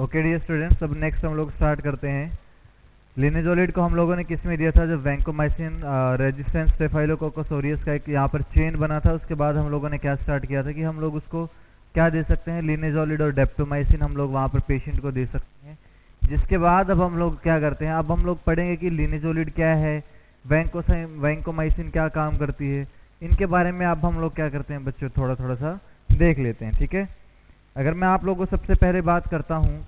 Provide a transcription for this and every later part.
Okay dear students, अब next हम लोग स्टार्ट करते हैं। लिनेजोलिड को हम लोगों ने किस में दिया था? जब वैंकोमाइसिन रेजिस्टेंस स्टेफाइलोकोकस ऑरियस का एक यहाँ पर चेन बना था, उसके बाद हम लोगों ने क्या स्टार्ट किया था कि हम लोग उसको क्या दे सकते हैं, लिनेजोलिड और डेप्टोमाइसिन हम लोग वहाँ पर पेशेंट को दे सकते हैं। जिसके बाद अब हम लोग क्या करते हैं, अब हम लोग पढ़ेंगे कि लिनेजोलिड क्या है, वैंकोमाइसिन क्या काम करती है, इनके बारे में अब हम लोग क्या करते हैं बच्चों, थोड़ा थोड़ा सा देख लेते हैं। ठीक है, अगर मैं आप लोगों को सबसे पहले बात करता हूं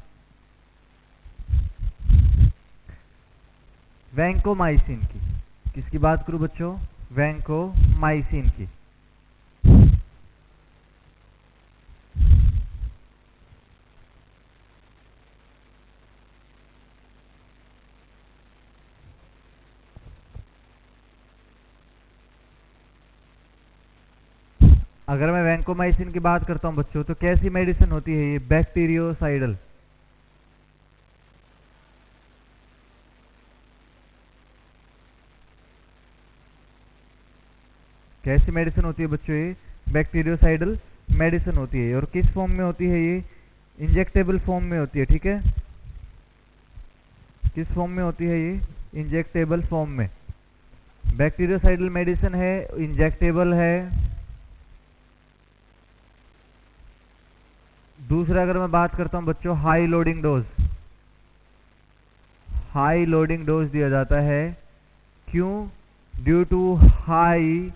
वैंकोमाइसिन की, किसकी बात करूं बच्चों? वैंकोमाइसिन की। अगर मैं वैंकोमाइसिन की बात करता हूं बच्चों, तो कैसी मेडिसिन होती है ये? बैक्टीरियोसाइडल। कैसी मेडिसिन होती है बच्चों ये? बैक्टीरियोसाइडल मेडिसिन होती है। और किस फॉर्म में होती है ये? इंजेक्टेबल फॉर्म में होती है। ठीक है, किस फॉर्म में होती है ये? इंजेक्टेबल फॉर्म में। बैक्टीरियोसाइडल मेडिसिन है, इंजेक्टेबल है। दूसरा अगर मैं बात करता हूं बच्चों, high loading dose. High loading dose दिया जाता है। क्यों? Due to high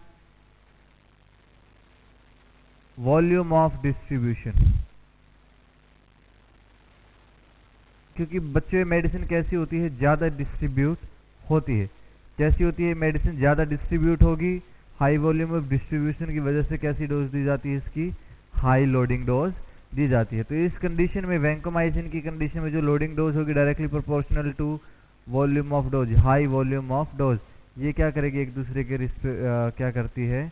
volume of distribution. क्योंकि बच्चों मेडिसिन कैसी होती है? ज्यादा डिस्ट्रीब्यूट होती है। कैसी होती है मेडिसिन? ज्यादा डिस्ट्रीब्यूट होगी। हाई वॉल्यूम ऑफ डिस्ट्रीब्यूशन की वजह से कैसी डोज दी जाती है इसकी? हाई लोडिंग डोज दी जाती है। तो इस कंडीशन में, वैंकोमाइसिन की कंडीशन में, जो लोडिंग डोज होगी directly proportional to volume of dose, high volume of dose, ये क्या करेगी? एक दूसरे के क्या करती है?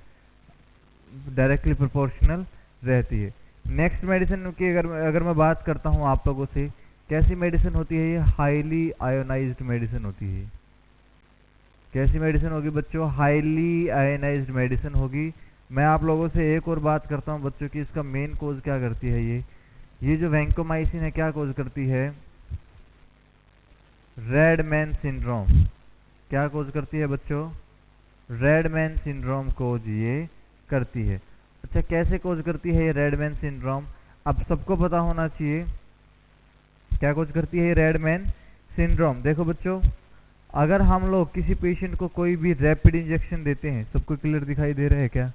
डायरेक्टली प्रोपोर्शनल रहती है। नेक्स्ट मेडिसिन की अगर मैं बात करता हूं आप लोगों से, कैसी मेडिसिन होती है ये? हाईली आयोनाइज्ड मेडिसिन होती है। कैसी मेडिसिन होगी बच्चों? हाईली आयोनाइज्ड मेडिसिन होगी। मैं आप लोगों से एक और बात करता हूं बच्चों की, इसका मेन कोज क्या करती है ये जो वैंकोमाइसिन है क्या कोज करती है? Redmayne syndrome. क्या कोज करती है बच्चों? रेडमैन सिंड्रोम कोज ये करती है। अच्छा, कैसे कोज करती है ये रेडमैन सिंड्रोम? अब सबको पता होना चाहिए क्या कोज करती है ये रेडमैन सिंड्रोम। देखो बच्चों, अगर हम लोग किसी पेशेंट को कोई भी रैपिड इंजेक्शन देते हैं, सबको क्लियर दिखाई दे रहा है क्या?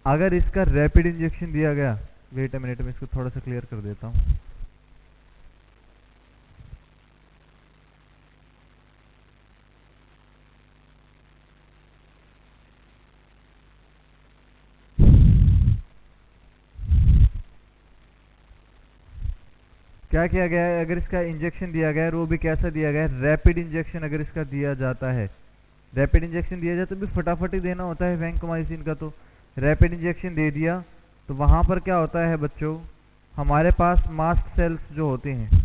अगर इसका रैपिड इंजेक्शन दिया गया, वेट अ मिनट में इसको थोड़ा सा क्लियर कर देता हूं। क्या किया गया है? अगर इसका इंजेक्शन दिया गया है, वो भी कैसा दिया गया है? रैपिड इंजेक्शन अगर इसका दिया जाता है, रैपिड इंजेक्शन दिया जाए तो भी फटाफट ही देना होता है वैंकोमाइसिन का। तो रैपिड इंजेक्शन दे दिया तो वहां पर क्या होता है बच्चों? हमारे पास मास्ट सेल्स जो होते हैं,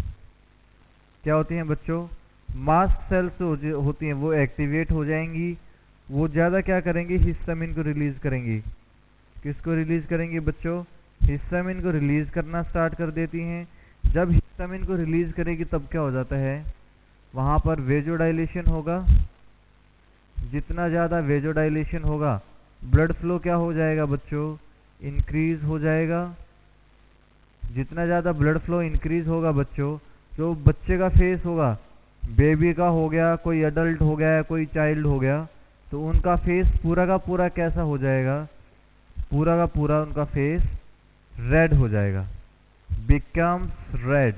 क्या होती हैं बच्चों? मास्ट सेल्स होती हैं, वो एक्टिवेट हो जाएंगी। वो ज्यादा क्या करेंगी? हिस्टामिन को रिलीज करेंगी। किसको रिलीज करेंगी बच्चों? हिस्टामिन को रिलीज करना स्टार्ट कर देती हैं। जब हिस्टामिन को रिलीज करेगी तब क्या हो जाता है? वहां पर वेजोडाइलेशन होगा। जितना ज्यादा वेजोडाइलेशन होगा, ब्लड फ्लो क्या हो जाएगा बच्चों? इंक्रीज हो जाएगा। जितना ज्यादा ब्लड फ्लो इंक्रीज होगा बच्चों, जो बच्चे का फेस होगा, बेबी का हो गया, कोई अडल्ट हो गया, कोई चाइल्ड हो गया, तो उनका फेस पूरा का पूरा कैसा हो जाएगा? पूरा का पूरा उनका फेस रेड हो जाएगा, बिकम्स रेड।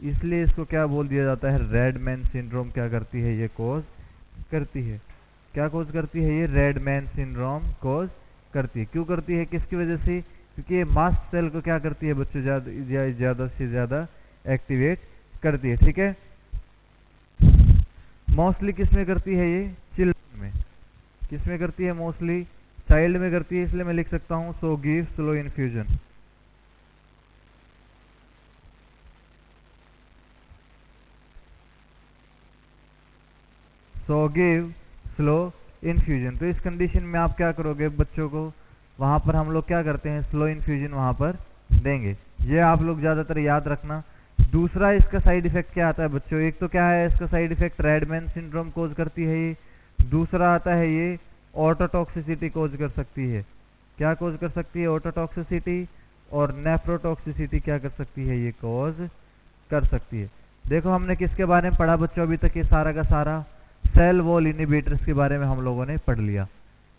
इसलिए इसको क्या बोल दिया जाता है? रेडमैन सिंड्रोम क्या करती है? ये कोज करती है। क्या कोज करती है ये? रेडमैन सिंड्रोम कोज करती है। क्यों करती है? किसकी वजह से? क्योंकि ये मास्ट सेल को क्या करती है बच्चों? ज्यादा से ज्यादा एक्टिवेट करती है। ठीक है, मोस्टली किस में करती है ये? चिल्ड्रन में। किस में करती है? मोस्टली चाइल्ड में करती है। इसलिए मैं लिख सकता हूं so give slow infusion. So give slow infusion. तो इस कंडीशन में आप क्या करोगे बच्चों को? वहां पर हम लोग क्या करते हैं? स्लो इन्फ्यूजन वहां पर देंगे। ये आप लोग ज़्यादातर याद रखना। दूसरा इसका साइड इफेक्ट क्या आता है बच्चों, एक तो क्या है इसका साइड इफेक्ट, रेडमैन सिंड्रोम कोज करती है ये। दूसरा आता है ये ऑटोटॉक्सिसिटी कोज कर सकती है। क्या कोज कर सकती है, ऑटोटॉक्सिसिटी। और नेफ्रोटॉक्सिसिटी क्या कर सकती है, ये कोज कर सकती है। देखो हमने किसके बारे में पढ़ा बच्चों अभी तक, ये सारा का सारा सेल वॉल इनहिबिटर्स के बारे में हम लोगों ने पढ़ लिया।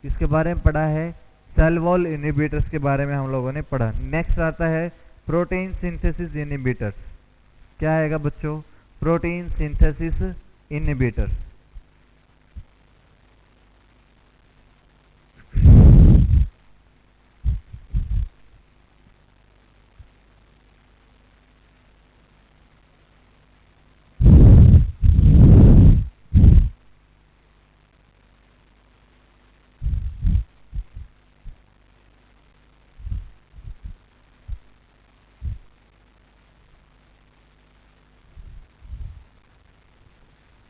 किसके बारे में पढ़ा है, सेल वॉल इनहिबिटर्स के बारे में हम लोगों ने पढ़ा। नेक्स्ट आता है प्रोटीन सिंथेसिस इनहिबिटर्स। क्या आएगा बच्चों, प्रोटीन सिंथेसिस इनहिबिटर्स।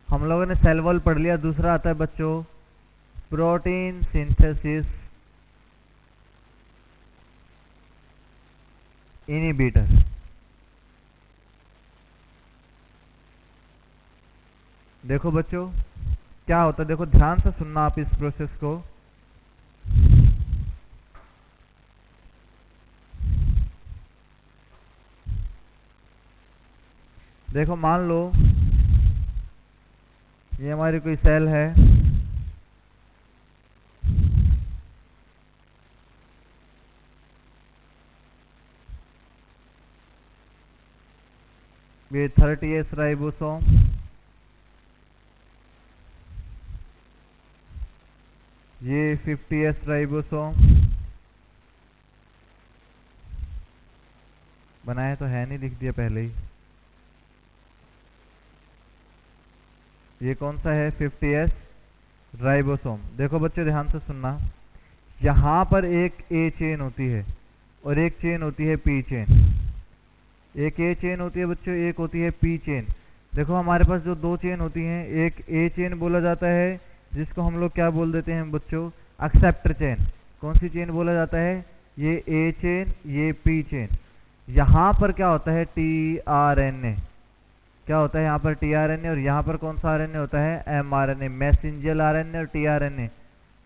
हम लोगों ने सेल वॉल पढ़ लिया। दूसरा आता है बच्चों प्रोटीन सिंथेसिस इनहिबिटर। देखो बच्चों क्या होता है, देखो ध्यान से सुनना आप इस प्रोसेस को। देखो मान लो ये हमारी कोई सेल है, ये 30S राइबोसोम, ये 50S राइबोसोम। बनाया तो है नहीं, लिख दिया पहले ही। ये कौन सा है, 50S राइबोसोम। देखो बच्चों ध्यान से सुनना, यहाँ पर एक ए चेन होती है और एक चेन होती है पी चेन। एक ए चेन होती है बच्चों, एक होती है पी चेन। देखो हमारे पास जो दो चेन होती हैं, एक ए चेन बोला जाता है जिसको हम लोग क्या बोल देते हैं बच्चों, एक्सेप्टर चेन। कौन सी चेन बोला जाता है, ये ए चेन, ये पी चेन। यहाँ पर क्या होता है, टी आर एन ए। क्या होता है यहाँ पर, टी आर एन ए। और यहाँ पर कौन सा आर एन ए होता है, M R N A, messenger R N A और टी आर एन ए।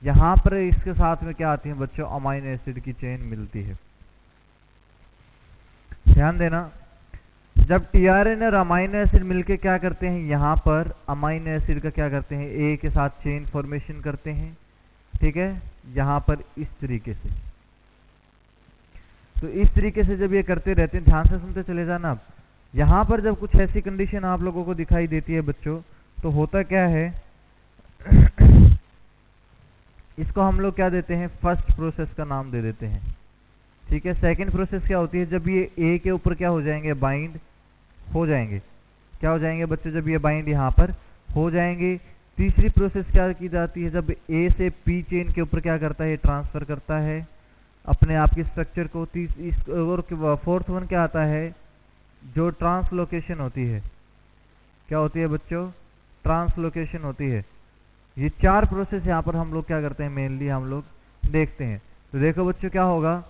यहाँ पर इसके साथ में क्या आती है बच्चों, अमाइनो एसिड की चेन मिलती है। ध्यान देना, जब टीआरएनए और अमाइनो एसिड मिलके क्या करते हैं, यहाँ पर अमाइनो एसिड का क्या करते हैं, ए के साथ चेन फॉर्मेशन करते हैं। ठीक है, यहाँ पर इस तरीके से। तो इस तरीके से जब ये करते रहते हैं, ध्यान से सुनते चले जाना। अब यहाँ पर जब कुछ ऐसी कंडीशन आप लोगों को दिखाई देती है बच्चों, तो होता क्या है इसको हम लोग क्या देते हैं, फर्स्ट प्रोसेस का नाम दे देते हैं। ठीक है, सेकंड प्रोसेस क्या होती है, जब ये ए के ऊपर क्या हो जाएंगे, बाइंड हो जाएंगे। क्या हो जाएंगे बच्चों, जब ये बाइंड यहाँ पर हो जाएंगे। तीसरी प्रोसेस क्या की जाती है, जब ए से पी चेन के ऊपर क्या करता है, ट्रांसफर करता है अपने आप के स्ट्रक्चर को। और फोर्थ वन क्या आता है, जो ट्रांसलोकेशन होती है। क्या होती है बच्चों, ट्रांसलोकेशन होती है। ये चार प्रोसेस यहाँ पर हम लोग क्या करते हैं, मेनली हम लोग देखते हैं। तो देखो बच्चों क्या होगा,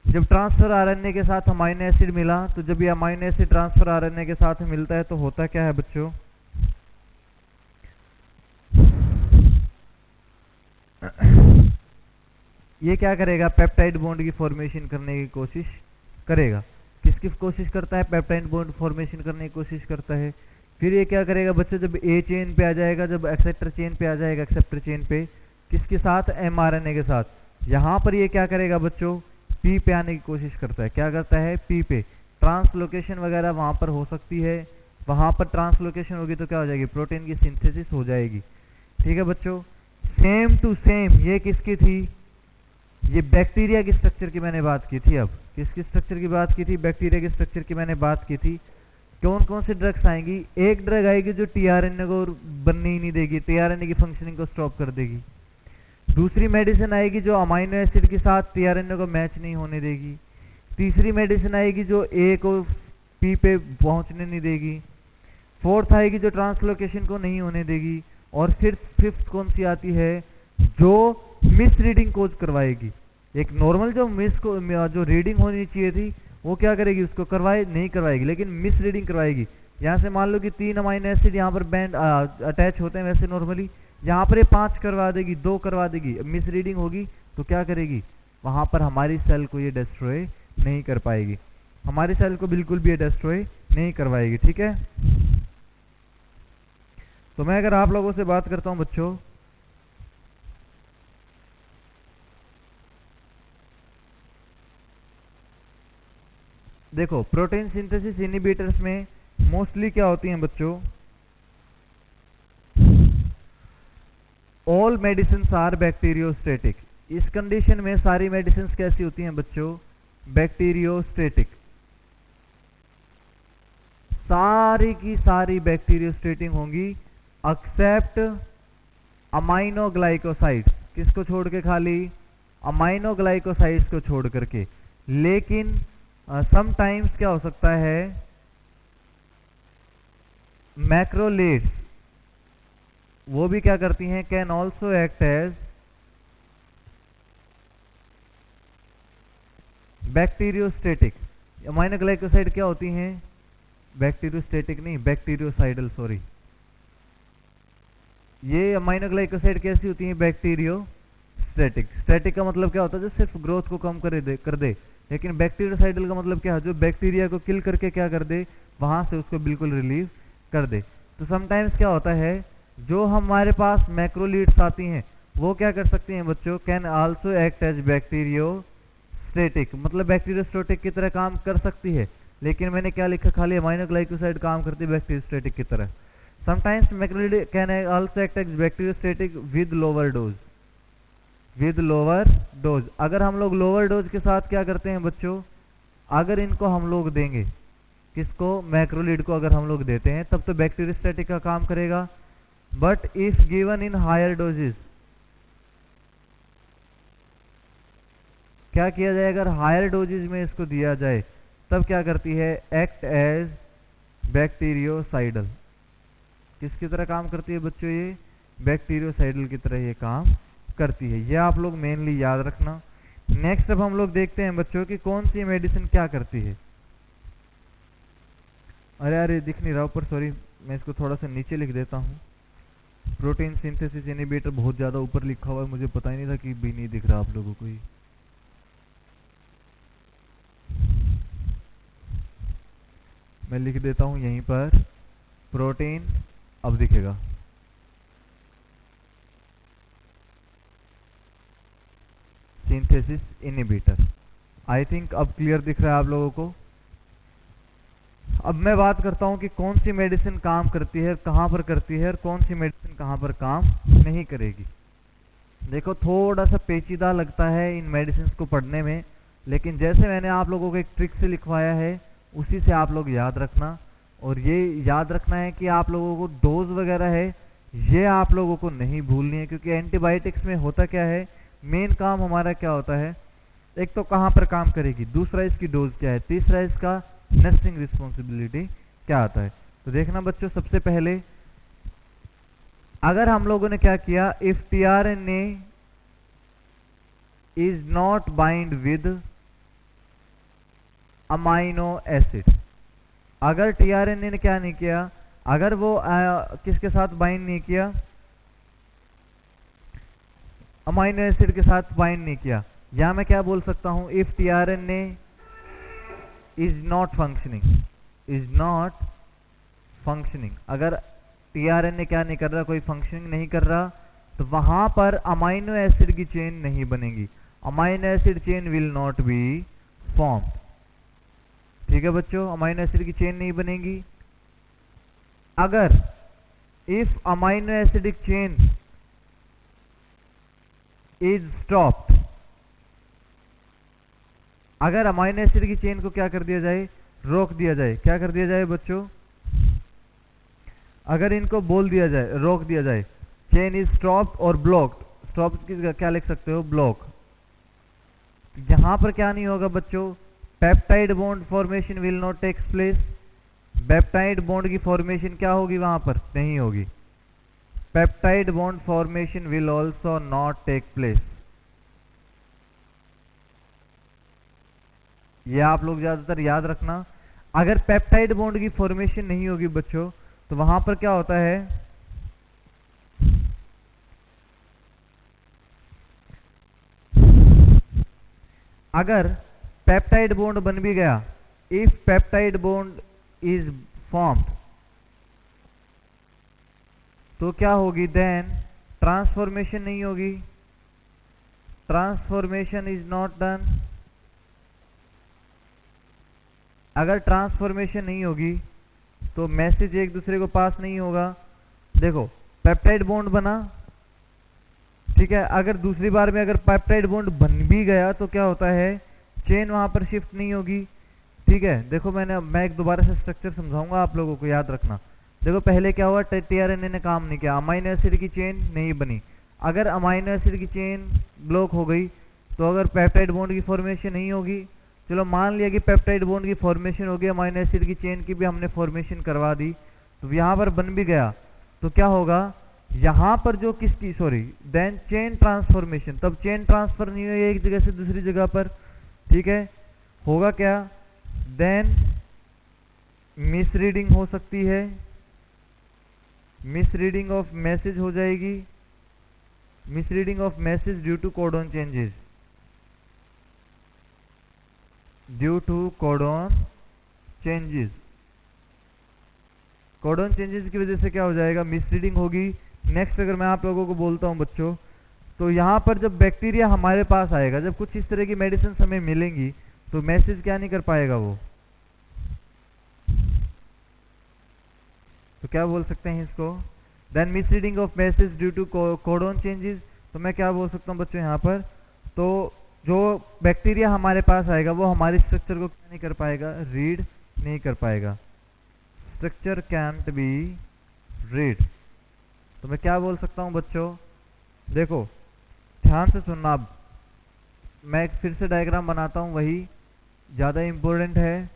जब ट्रांसफर आरएनए के साथ अमाइनो एसिड मिला, तो जब ये अमाइनो एसिड ट्रांसफर आरएनए के साथ मिलता है तो होता क्या है बच्चों, ये क्या करेगा, पेप्टाइड बॉन्ड की फॉर्मेशन करने की कोशिश करेगा। किसकी कोशिश करता है, पेप्टाइड बॉन्ड फॉर्मेशन करने की कोशिश करता है। फिर ये क्या करेगा बच्चों, जब ए चेन पे आ जाएगा, जब एक्सेप्टर चेन पे आ जाएगा, एक्सेप्टर चेन पे किसके साथ, एमआरएनए के साथ, यहाँ पर ये क्या करेगा बच्चों, पी पे आने की कोशिश करता है। क्या करता है, पी पे। ट्रांसलोकेशन वगैरह वहां पर हो सकती है, वहां पर ट्रांसलोकेशन होगी तो क्या हो जाएगी, प्रोटीन की सिंथेसिस हो जाएगी। ठीक है बच्चों, सेम टू सेम ये किसकी थी, ये बैक्टीरिया की स्ट्रक्चर की मैंने बात की थी। अब किसकी स्ट्रक्चर की बात की थी, बैक्टीरिया की स्ट्रक्चर की मैंने बात की थी। कौन कौन सी ड्रग्स आएंगी, एक ड्रग आएगी जो टीआरएनए को बनने ही नहीं देगी, टीआरएनए की फंक्शनिंग को स्टॉप कर देगी। दूसरी मेडिसिन आएगी जो अमाइनो एसिड के साथ टीआरएनए को मैच नहीं होने देगी। तीसरी मेडिसिन आएगी जो ए को पी पे पहुंचने नहीं देगी। फोर्थ आएगी जो ट्रांसलोकेशन को नहीं होने देगी। और फिर फिफ्थ कौन सी आती है, जो मिस रीडिंग कोज करवाएगी। एक नॉर्मल जो जो रीडिंग होनी चाहिए थी वो क्या करेगी, उसको नहीं करवाएगी, लेकिन मिस रीडिंग करवाएगी। यहाँ से मान लो कि 3 अमाइनो एसिड यहाँ पर बैंड अटैच होते हैं वैसे नॉर्मली, यहाँ पर ये 5 करवा देगी, 2 करवा देगी, मिस रीडिंग होगी तो क्या करेगी, वहाँ पर हमारी सेल को ये डिस्ट्रॉय नहीं कर पाएगी, हमारी सेल को बिल्कुल भी ये डिस्ट्रॉय नहीं करवाएगी। ठीक है, तो मैं अगर आप लोगों से बात करता हूं बच्चों, देखो प्रोटीन सिंथेसिस इनहिबिटर्स में मोस्टली क्या होती हैं बच्चों, ऑल मेडिसिन आर बैक्टीरियोस्टेटिक। इस कंडीशन में सारी मेडिसिन कैसी होती हैं बच्चों, बैक्टीरियोस्टेटिक, सारी की सारी बैक्टीरियोस्टेटिक होंगी एक्सेप्ट अमाइनोग्लाइकोसाइड्स। किसको छोड़ के, खाली अमाइनोग्लाइकोसाइड्स को छोड़ करके। लेकिन समटाइम्स क्या हो सकता है, मैक्रोलेट्स वो भी क्या करती हैं, can also act as bacteriostatic. Aminoglycoside क्या होती हैं, बैक्टीरियोस्टेटिक नहीं, बैक्टीरियोसाइडल, सॉरी। ये अमाइनोग्लाइकोसाइड कैसी होती हैं, बैक्टीरियोस्टेटिक। स्टैटिक का मतलब क्या होता है, जो सिर्फ ग्रोथ को कम कर दे, लेकिन बैक्टीरियोसाइडल का मतलब क्या है, जो बैक्टीरिया को किल करके क्या कर दे, वहां से उसको बिल्कुल रिलीव कर दे। तो समटाइम्स क्या होता है, जो हमारे पास मैक्रोलीड्स आती हैं वो क्या कर सकती हैं बच्चों, can also act as bacteriostatic, मतलब बैक्टीरियोस्टेटिक की तरह काम कर सकती है। लेकिन मैंने क्या लिखा, खाली अमाइनोग्लाइकोसाइड काम करती है बैक्टीरियोस्टेटिक की तरह। Sometimes macrolide can also act as bacteriostatic with lower dose, with lower dose. अगर हम लोग लोअर डोज के साथ क्या करते हैं बच्चों, अगर इनको हम लोग देंगे, किसको, मैक्रोलीड को अगर हम लोग देते हैं, तब तो बैक्टीरियोस्टेटिक का काम करेगा। But if given in higher doses, क्या किया जाए, अगर हायर डोजेज में इसको दिया जाए तब क्या करती है, एक्ट एज बैक्टीरियोसाइडल। किसकी तरह काम करती है बच्चों, ये बैक्टीरियोसाइडल की तरह ये काम करती है। ये आप लोग मेनली याद रखना। नेक्स्ट अब हम लोग देखते हैं बच्चों कि कौन सी मेडिसिन क्या करती है। अरे यार दिख नहीं रहा ऊपर, सॉरी, मैं इसको थोड़ा सा नीचे लिख देता हूँ। प्रोटीन सिंथेसिस इनहिबिटर बहुत ज्यादा ऊपर लिखा हुआ है, मुझे पता ही नहीं था कि भी नहीं दिख रहा आप लोगों को ही। मैं लिख देता हूं यहीं पर प्रोटीन, अब दिखेगा। सिंथेसिस इनहिबिटर, आई थिंक अब क्लियर दिख रहा है आप लोगों को। अब मैं बात करता हूं कि कौन सी मेडिसिन काम करती है, कहां पर करती है, और कौन सी मेडिसिन कहां पर काम नहीं करेगी। देखो थोड़ा सा पेचीदा लगता है इन मेडिसिन को पढ़ने में, लेकिन जैसे मैंने आप लोगों को एक ट्रिक से लिखवाया है उसी से आप लोग याद रखना। और ये याद रखना है कि आप लोगों को डोज वगैरह है ये आप लोगों को नहीं भूलनी है, क्योंकि एंटीबायोटिक्स में होता क्या है, मेन काम हमारा क्या होता है, एक तो कहां पर काम करेगी, दूसरा इसकी डोज क्या है, तीसरा इसका नर्सिंग रिस्पॉन्सिबिलिटी क्या आता है। तो देखना बच्चों, सबसे पहले अगर हम लोगों ने क्या किया, if tRNA is not bind with amino acid, अगर टीआरएनए ने क्या नहीं किया, अगर वो किसके साथ बाइंड नहीं किया, अमाइनो एसिड के साथ बाइंड नहीं किया, या मैं क्या बोल सकता हूं, if tRNA is not functioning, is not functioning, अगर टीआरएनए क्या नहीं कर रहा, कोई फंक्शनिंग नहीं कर रहा, तो वहां पर अमाइनो एसिड की चेन नहीं बनेगी, amino acid chain will not be form. ठीक है बच्चों, अमाइनो एसिड की चेन नहीं बनेगी। अगर if amino acidic chain is stopped, अगर अमाइनो एसिड की चेन को क्या कर दिया जाए, रोक दिया जाए, क्या कर दिया जाए बच्चों, अगर इनको बोल दिया जाए, रोक दिया जाए, चेन इज स्टॉप्ड और ब्लॉक्ड, स्टॉप क्या लिख सकते हो, ब्लॉक, यहां पर क्या नहीं होगा बच्चों, peptide bond formation will not take place, peptide bond की फॉर्मेशन क्या होगी, वहां पर नहीं होगी, peptide bond formation will also not take place. ये आप लोग ज्यादातर याद रखना। अगर पेप्टाइड बॉन्ड की फॉर्मेशन नहीं होगी बच्चों, तो वहां पर क्या होता है, अगर पेप्टाइड बॉन्ड बन भी गया, if peptide bond is formed, तो क्या होगी, देन ट्रांसफॉर्मेशन नहीं होगी, ट्रांसफॉर्मेशन इज नॉट डन। अगर ट्रांसफॉर्मेशन नहीं होगी तो मैसेज एक दूसरे को पास नहीं होगा। देखो पेप्टाइड बॉन्ड बना, ठीक है, अगर दूसरी बार में अगर पेप्टाइड बॉन्ड बन भी गया तो क्या होता है, चेन वहां पर शिफ्ट नहीं होगी। ठीक है, देखो मैं एक दोबारा से स्ट्रक्चर समझाऊंगा, आप लोगों को याद रखना। देखो पहले क्या हुआ, टीआरएनए ने काम नहीं किया, अमाइनो एसिड की चेन नहीं बनी। अगर अमाइनो एसिड की चेन ब्लॉक हो गई तो अगर पेप्टाइड बॉन्ड की फॉर्मेशन नहीं होगी, चलो मान लिया कि पेप्टाइड बॉन्ड की फॉर्मेशन हो गई, अमाइनो एसिड की चेन की भी हमने फॉर्मेशन करवा दी, तो यहां पर बन भी गया, तो क्या होगा, यहां पर जो किसकी, सॉरी, देन चेन ट्रांसफॉर्मेशन, तब चेन ट्रांसफर नहीं हुई एक जगह से दूसरी जगह पर। ठीक है, होगा क्या, देन मिसरीडिंग हो सकती है, मिसरीडिंग ऑफ मैसेज हो जाएगी, misreading of message due to codon changes, due to codon changes. Codon changes की वजह से क्या हो जाएगा, मिसरीडिंग होगी। नेक्स्ट अगर मैं आप लोगों को बोलता हूं बच्चों, तो यहां पर जब बैक्टीरिया हमारे पास आएगा, जब कुछ इस तरह की मेडिसिन हमें मिलेंगी, तो मैसेज क्या नहीं कर पाएगा वो, तो क्या बोल सकते हैं इसको, then misreading of message due to codon changes. तो मैं क्या बोल सकता हूं बच्चों यहां पर, तो जो बैक्टीरिया हमारे पास आएगा वो हमारे स्ट्रक्चर को क्या नहीं कर पाएगा, रीड नहीं कर पाएगा, स्ट्रक्चर कैंट बी रीड। तो मैं क्या बोल सकता हूं बच्चों, देखो ध्यान से सुनना, अब मैं एक फिर से डायग्राम बनाता हूं, वही ज्यादा इंपॉर्टेंट है।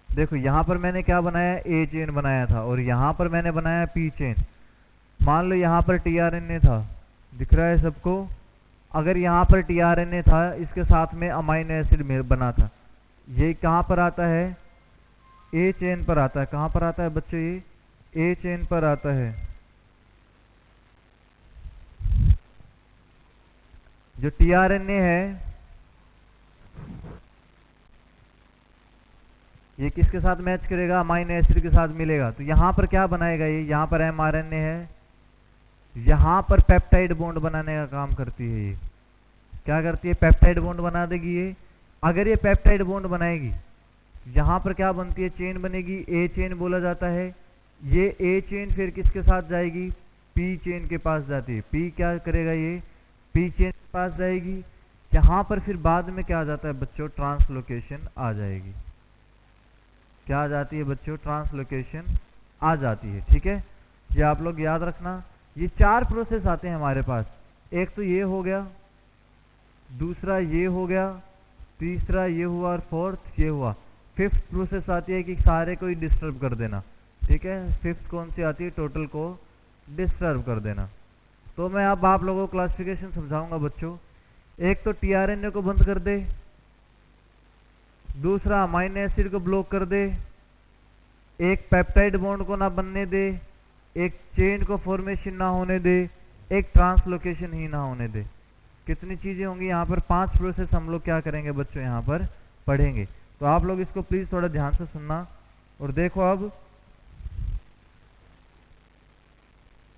देखो यहां पर मैंने क्या बनाया, ए चेन बनाया था, और यहां पर मैंने बनाया पी चेन। मान लो यहां पर टीआरएनए था, दिख रहा है सबको, अगर यहां पर टीआरएनए था, इसके साथ में अमाइनो एसिड बना था, ये कहां पर आता है, ए चेन पर आता है। कहां पर आता है बच्चों, ये ए चेन पर आता है। जो टीआरएनए है ये किसके साथ मैच करेगा, अमाइनो एसिड के साथ मिलेगा, तो यहां पर क्या बनाएगा, ये यहां पर एमआरएनए है, यहां पर पेप्टाइड बॉन्ड बनाने का काम करती है। ये क्या करती है, पेप्टाइड बॉन्ड बना देगी ये। अगर ये पेप्टाइड बॉन्ड बनाएगी, यहां पर क्या बनती है, चेन बनेगी, ए चेन बोला जाता है। ये ए चेन फिर किसके साथ जाएगी, पी चेन के पास जाती है। पी क्या करेगा, ये पी चेन के पास जाएगी। यहां पर फिर बाद में क्या आ जाता है बच्चों, ट्रांसलोकेशन आ जाएगी। क्या आ जाती है बच्चों, ट्रांसलोकेशन आ जाती है। ठीक है, ये आप लोग याद रखना। ये 4 प्रोसेस आते हैं हमारे पास, एक तो ये हो गया, दूसरा ये हो गया, तीसरा ये हुआ, और फोर्थ ये हुआ। फिफ्थ प्रोसेस आती है कि सारे को ही डिस्टर्ब कर देना। ठीक है, फिफ्थ कौन सी आती है, टोटल को डिस्टर्ब कर देना। तो मैं अब आप लोगों को क्लासिफिकेशन समझाऊंगा बच्चों। एक तो टीआरएनए को बंद कर दे, दूसरा अमाइनो एसिड को ब्लॉक कर दे, एक पेप्टाइड बॉन्ड को ना बनने दे, एक चेन को फॉर्मेशन ना होने दे, एक ट्रांसलोकेशन ही ना होने दे। कितनी चीजें होंगी यहाँ पर, 5 प्रोसेस हम लोग क्या करेंगे बच्चों, यहाँ पर पढ़ेंगे। तो आप लोग इसको प्लीज थोड़ा ध्यान से सुनना और देखो अब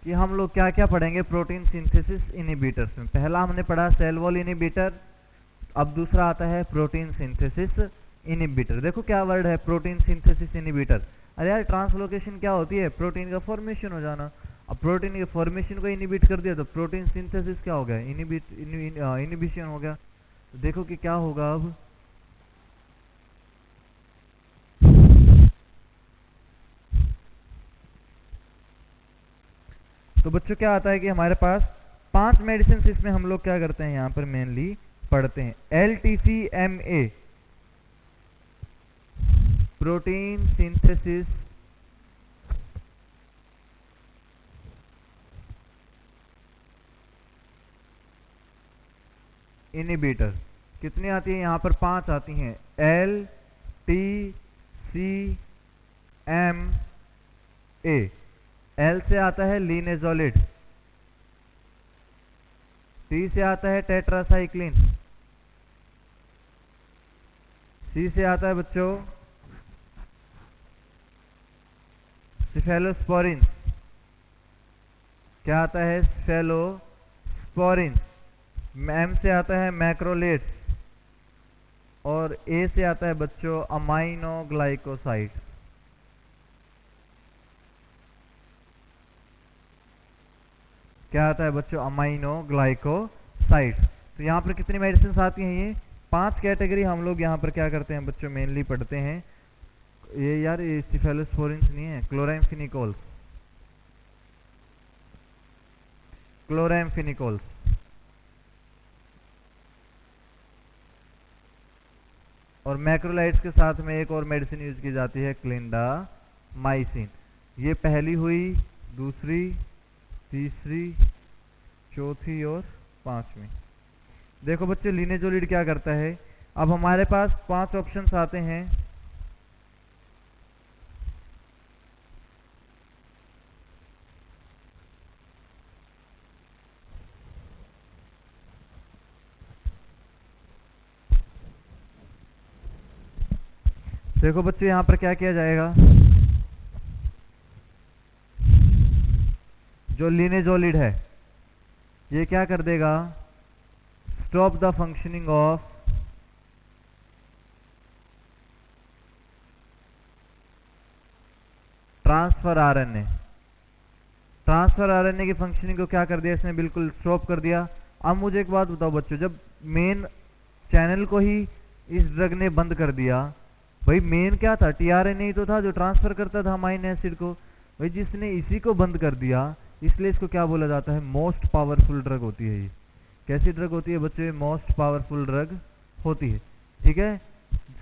कि हम लोग क्या क्या पढ़ेंगे प्रोटीन सिंथेसिस इनहिबिटर्स में। पहला हमने पढ़ा सेल वॉल इनहिबिटर, अब दूसरा आता है प्रोटीन सिंथेसिस इनहिबिटर। देखो क्या वर्ड है, प्रोटीन सिंथेसिस इनहिबिटर। अरे यार ट्रांसलोकेशन क्या होती है, प्रोटीन का फॉर्मेशन हो जाना। अब प्रोटीन के फॉर्मेशन को इनहिबिट कर दिया तो प्रोटीन सिंथेसिस क्या हो गया, इनहिबिशन हो गया। तो देखो कि क्या होगा अब, तो बच्चों क्या आता है कि हमारे पास 5 मेडिसिन इसमें हम लोग क्या करते हैं, यहाँ पर मेनली पढ़ते हैं। LTCMA protein synthesis inhibitor. कितनी आती है यहाँ पर? 5 आती हैं, L T C M A। L से आता है लिनेजोलिड, T से आता है टेट्रासाइक्लिन, C से आता है बच्चों सेफेलोस्पोरिन। क्या आता है? सेफेलोस्पोरिन। M से आता है मैक्रोलेट्स, और A से आता है बच्चों अमाइनोग्लाइकोसाइड। क्या आता है बच्चों? अमाइनोग्लाइकोसाइड। तो यहाँ पर कितनी मेडिसिन आती हैं? ये 5 कैटेगरी हम लोग यहाँ पर क्या करते हैं बच्चों? मेनली पढ़ते हैं। ये यार ये सेफेलोस्पोरिन नहीं है, क्लोराम्फेनिकोल्स, क्लोराम्फेनिकोल्स। और मैक्रोलाइड्स के साथ में एक और मेडिसिन यूज की जाती है, क्लिंडामाइसिन। ये पहली हुई, दूसरी, तीसरी, चौथी और 5वीं। देखो बच्चे लिनेजोलिड क्या करता है? अब हमारे पास 5 ऑप्शंस आते हैं। देखो बच्चे यहाँ पर क्या किया जाएगा? जो लिनेजोलिड है ये क्या कर देगा? Stop the functioning of transfer RNA. Transfer RNA की फंक्शनिंग को क्या कर दिया इसने? बिल्कुल स्टॉप कर दिया। अब मुझे एक बात बताओ बच्चों, जब मेन चैनल को ही इस ड्रग ने बंद कर दिया, भाई मेन क्या था? टीआरएनए ही तो था जो ट्रांसफर करता था अमाइनो एसिड को। भाई जिसने इसी को बंद कर दिया, इसलिए इसको क्या बोला जाता है? मोस्ट पावरफुल ड्रग होती है ये। कैसी ड्रग होती है बच्चों? मोस्ट पावरफुल ड्रग होती है। ठीक है,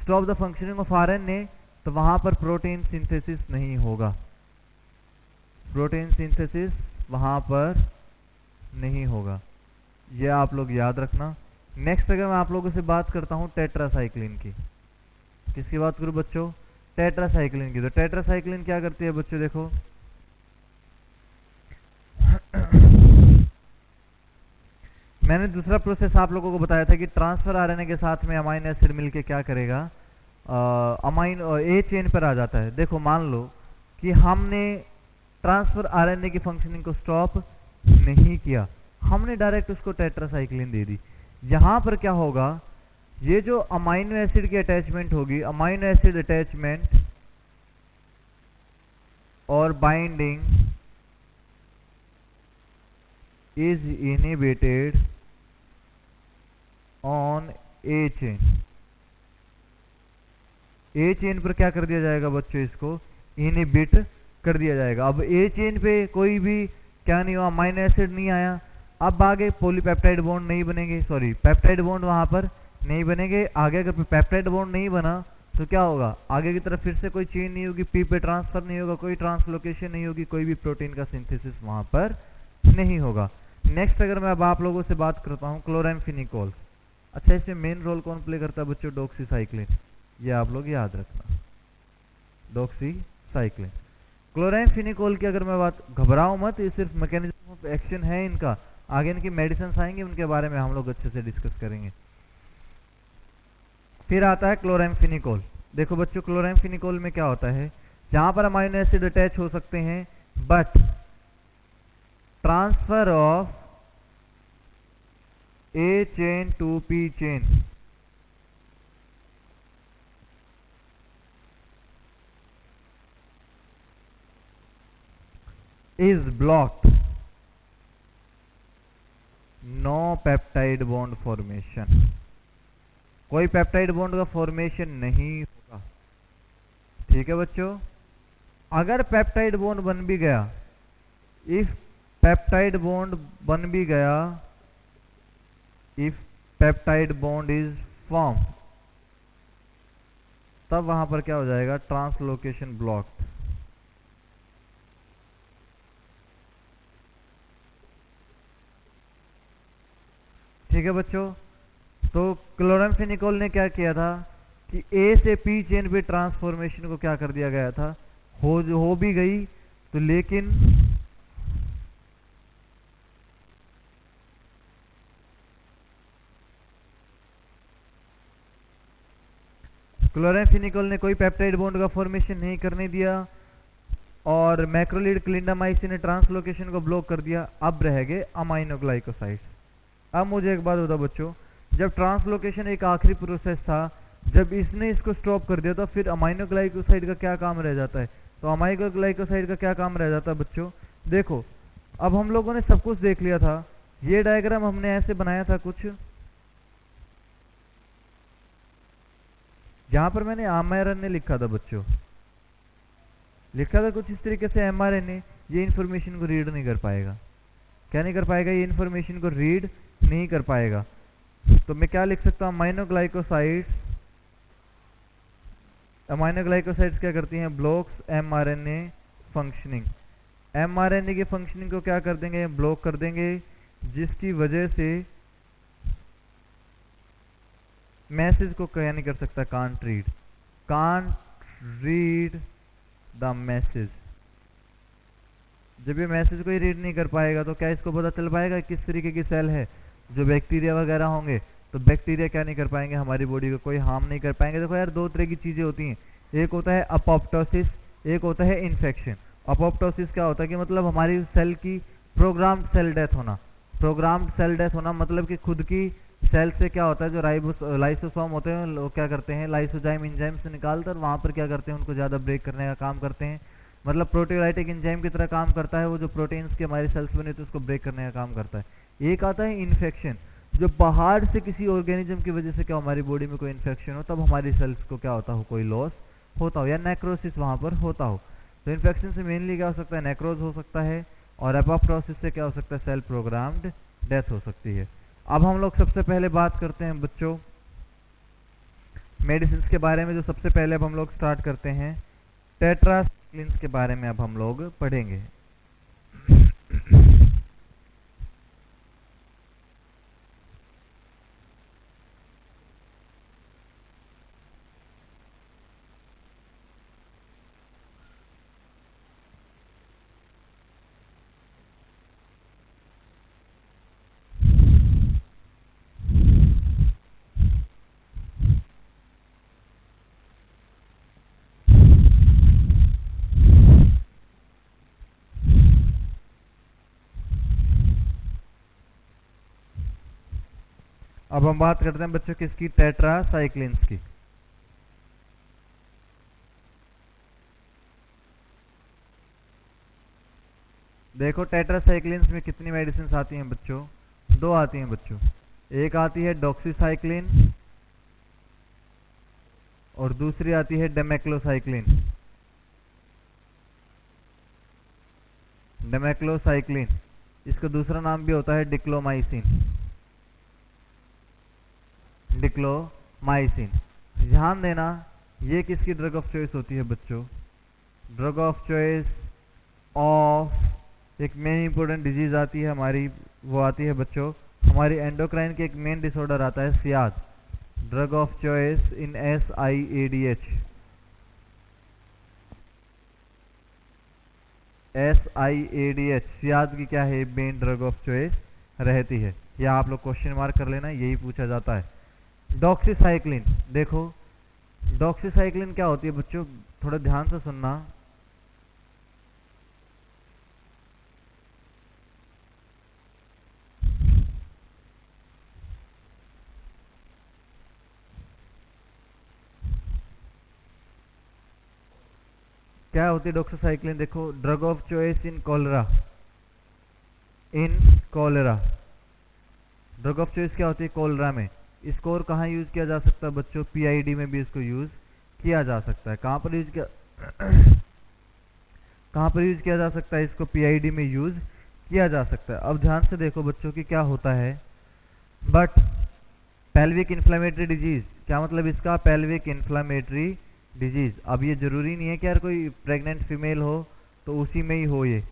stop the functioning of RNA, तो वहां पर प्रोटीन सिंथेसिस नहीं होगा, प्रोटीन सिंथेसिस वहां पर नहीं होगा। ये आप लोग याद रखना। नेक्स्ट अगर मैं आप लोगों से बात करता हूं टेट्रासाइक्लिन की, किसकी बात करूं बच्चों? टेट्रासाइक्लिन की। तो टेट्रासाइक्लिन क्या करती है बच्चों? देखो मैंने दूसरा प्रोसेस आप लोगों को बताया था कि ट्रांसफर आरएनए के साथ में अमाइनो एसिड मिलके क्या करेगा? अमाइनो ए चेन पर आ जाता है। देखो मान लो कि हमने ट्रांसफर आरएनए की फंक्शनिंग को स्टॉप नहीं किया, हमने डायरेक्ट उसको टेट्रासाइक्लिन दे दी। यहां पर क्या होगा? ये जो अमाइनो एसिड की अटैचमेंट होगी, अमाइनो एसिड अटैचमेंट और binding is inhibited on A chain. A chain पर क्या कर दिया जाएगा बच्चों? इसको इनहिबिट कर दिया जाएगा। अब ए चेन पे कोई भी क्या नहीं हुआ? अमाइनो एसिड नहीं आया। अब आगे पॉलीपेप्टाइड बॉन्ड नहीं बनेंगे, सॉरी पेप्टाइड बॉन्ड वहां पर नहीं बनेंगे। आगे अगर पेप्टाइड बॉन्ड नहीं बना तो क्या होगा? आगे की तरफ फिर से कोई चेन नहीं होगी, पी पे ट्रांसफर नहीं होगा, कोई ट्रांसलोकेशन नहीं होगी, कोई भी प्रोटीन का सिंथेसिस वहां पर नहीं होगा। नेक्स्ट अगर मैं अब आप लोगों से बात करता हूं क्लोराम्फेनिकोल। अच्छा, इसमें मेन रोल कौन प्ले करता है बच्चों? डॉक्सीसाइक्लिन। ये आप लोग याद रखना, डॉक्सीसाइक्लिन। क्लोराम्फेनिकोल की अगर मैं बात, घबराओ मत, ये सिर्फ मैकेनिज्म ऑफ एक्शन है इनका। आगे इनकी मेडिसिन आएंगे, उनके बारे में हम लोग अच्छे से डिस्कस करेंगे। फिर आता है क्लोराम्फेनिकोल। देखो बच्चों क्लोराम्फेनिकोल में क्या होता है? जहां पर अमाइनो एसिड अटैच हो सकते हैं, but transfer of A chain to P chain is blocked, no peptide bond formation. कोई पेप्टाइड बॉन्ड का फॉर्मेशन नहीं होगा। ठीक है बच्चों, अगर पेप्टाइड बॉन्ड बन भी गया, इफ पेप्टाइड बॉन्ड बन भी गया, if peptide bond is form, तब वहां पर क्या हो जाएगा? Translocation blocked. ठीक है बच्चों, तो क्लोराम्फेनिकोल ने क्या किया था कि ए से पी चेन पे ट्रांसफॉर्मेशन को क्या कर दिया गया था, हो भी गई तो, लेकिन क्लोराम्फेनिकोल ने कोई पेप्टाइड बॉन्ड का फॉर्मेशन नहीं करने दिया और मैक्रोलिड क्लिंडामाइसिन ने ट्रांसलोकेशन को ब्लॉक कर दिया। अब रह गए अमाइनोग्लाइकोसाइड्स। अब मुझे एक बात बताओ बच्चों, जब ट्रांसलोकेशन एक आखिरी प्रोसेस था, जब इसने इसको स्टॉप कर दिया तो फिर अमाइनोग्लाइकोसाइड का क्या काम रह जाता है? तो अमाइनोग्लाइकोसाइड का क्या काम रह जाता है बच्चों? देखो, अब हम लोगों ने सब कुछ देख लिया था। ये डायग्राम हमने ऐसे बनाया था कुछ, जहां पर मैंने mRNA लिखा था बच्चों, लिखा था कुछ इस तरीके से। mRNA ये इंफॉर्मेशन को रीड नहीं कर पाएगा। क्या नहीं कर पाएगा? ये इंफॉर्मेशन को रीड नहीं कर पाएगा। तो मैं क्या लिख सकता हूं? अमाइनोग्लाइकोसाइड्स क्या करती हैं? Blocks mRNA functioning. mRNA की फंक्शनिंग को क्या कर देंगे? ब्लॉक कर देंगे, जिसकी वजह से मैसेज को क्या नहीं कर सकता? Can't read the message. जब ये मैसेज को ही रीड नहीं कर पाएगा तो क्या इसको पता चल पाएगा किस तरीके की सेल है? जो बैक्टीरिया वगैरह होंगे, तो बैक्टीरिया क्या नहीं कर पाएंगे? हमारी बॉडी को कोई हार्म नहीं कर पाएंगे। देखो यार, दो तरह की चीजें होती हैं, एक होता है अपोप्टोसिस, एक होता है इन्फेक्शन। अपोप्टोसिस क्या होता है कि मतलब हमारी सेल की प्रोग्राम्ड सेल डेथ होना। प्रोग्राम्ड सेल डेथ होना मतलब कि खुद की सेल से क्या होता है, जो लाइसोसोम होते हैं वो क्या करते हैं? लाइसोजाइम एंजाइम से निकालकर वहां पर क्या करते हैं? उनको ज़्यादा ब्रेक करने का काम करते हैं। मतलब प्रोटीओलाइटिक एंजाइम की तरह काम करता है वो, जो प्रोटीन्स के हमारी सेल्स बने तो उसको ब्रेक करने का काम करता है। एक आता है इन्फेक्शन, जो बाहर से किसी ऑर्गेनिज्म की वजह से क्या हमारी बॉडी में कोई इन्फेक्शन हो, तब हमारी सेल्स को क्या होता हो? कोई लॉस होता हो या नेक्रोसिस वहां पर होता हो। तो इन्फेक्शन से मेनली क्या हो सकता है? नेक्रोज हो सकता है, और एपोप्टोसिस से क्या हो सकता है? सेल प्रोग्राम्ड डेथ हो सकती है। अब हम लोग सबसे पहले बात करते हैं बच्चों मेडिसिन के बारे में। जो सबसे पहले अब हम लोग स्टार्ट करते हैं टेट्रासाइक्लिन्स के बारे में अब हम लोग पढ़ेंगे। अब हम बात करते हैं बच्चों किसकी? टेट्रासाइक्लिन्स की। देखो टेट्रासाइक्लिन्स में कितनी मेडिसिन आती हैं बच्चों? दो आती हैं बच्चों। एक आती है डॉक्सीसाइक्लिन और दूसरी आती है डेमेक्लोसाइक्लिन। डेमेक्लोसाइक्लिन, इसका दूसरा नाम भी होता है डिक्लोमाइसिन। डिक्लोमाइसिन, ध्यान देना, ये किसकी ड्रग ऑफ चॉइस होती है बच्चों? ड्रग ऑफ चॉइस ऑफ एक मेन इंपॉर्टेंट डिजीज आती है हमारी, वो आती है बच्चों हमारी एंडोक्राइन के एक मेन डिसऑर्डर आता है SIADH. Drug of choice in SIADH। SIADH SIADH की क्या है? मेन ड्रग ऑफ चॉइस रहती है। या आप लोग क्वेश्चन मार्क कर लेना, यही पूछा जाता है। डॉक्सीसाइक्लिन, देखो डॉक्सीसाइक्लिन क्या होती है बच्चों? थोड़ा ध्यान से सुनना। क्या होती है डॉक्सीसाइक्लिन? देखो, drug of choice in cholera. Drug of choice क्या होती है? कॉलरा में। इसको और कहाँ यूज किया जा सकता है बच्चों? PID में भी इसको यूज किया जा सकता है। कहाँ पर यूज किया कहाँ पर यूज किया जा सकता है? इसको PID में यूज किया जा सकता है। अब ध्यान से देखो बच्चों कि क्या होता है। बट पेल्विक इन्फ्लेमेटरी डिजीज, क्या मतलब इसका? Pelvic inflammatory disease. अब ये जरूरी नहीं है कि यार कोई प्रेग्नेंट फीमेल हो तो उसी में ही हो ये।